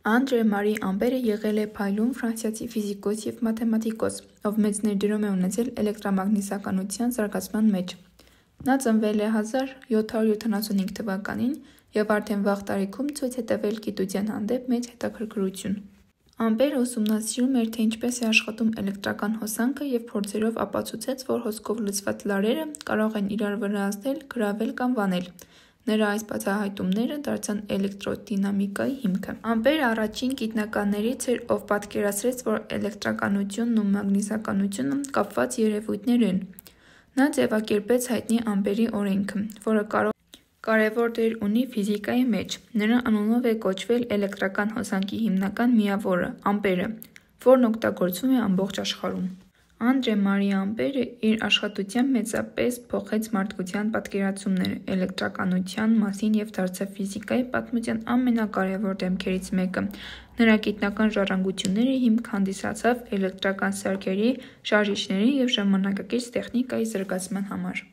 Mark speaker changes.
Speaker 1: Անդրե Մարի Ամպերը եղել է փայլուն ֆրանսիացի ֆիզիկոս և մաթեմատիկոս, ով մեծ ներդրում է ունեցել էլեկտրամագնիսականության զարգացման մեջ։ Նա ծնվել է 1775 թվականին և արդեն վաղ տարիքում ցույց է տվել գիտության հանդեպ մեծ հետաքրքրություն։ Ամպերը ուսումնասիրում էր, թե ինչպես է աշխատում էլեկտրական հոսանքը և փորձերով ապացուցեց, որ հոսքով լցված լարերը կարող են իրար վրա ազդել, գրավել կամ վանել։ Նրա այս բացահայտումները դարձան էլեկտրոդինամիկայի հիմքը։ Ամպերը առաջին գիտնականներից էր, ով պատկերացրեց, որ էլեկտրականությունն ու մագնիսականությունը կապված երևույթներ են։ Նա ձևակերպեց հայտնի ամպերի օրենքը, որը կարևոր դեր ունի ֆիզիկայի մեջ։ Նրա անունով է կոչվել էլեկտրական հոսանքի հիմնական միավորը՝ ամպերը, որն օգտագործվում է ամբողջ աշխարհում։ Անդրե Մարի Ամպերը իր աշխատությամբ մեծապես փոխեց մարդկության պատկերացումները էլեկտրականության մասին և դարձավ ֆիզիկայի պատմության ամենակարևոր դեմքերից մեկը։ Նրա գիտնական ժառանգությունները հիմք հանդիսացավ էլեկտրական սարքերի, շարժիչների և ժամանակակից տեխնիկայի զարգացման համար։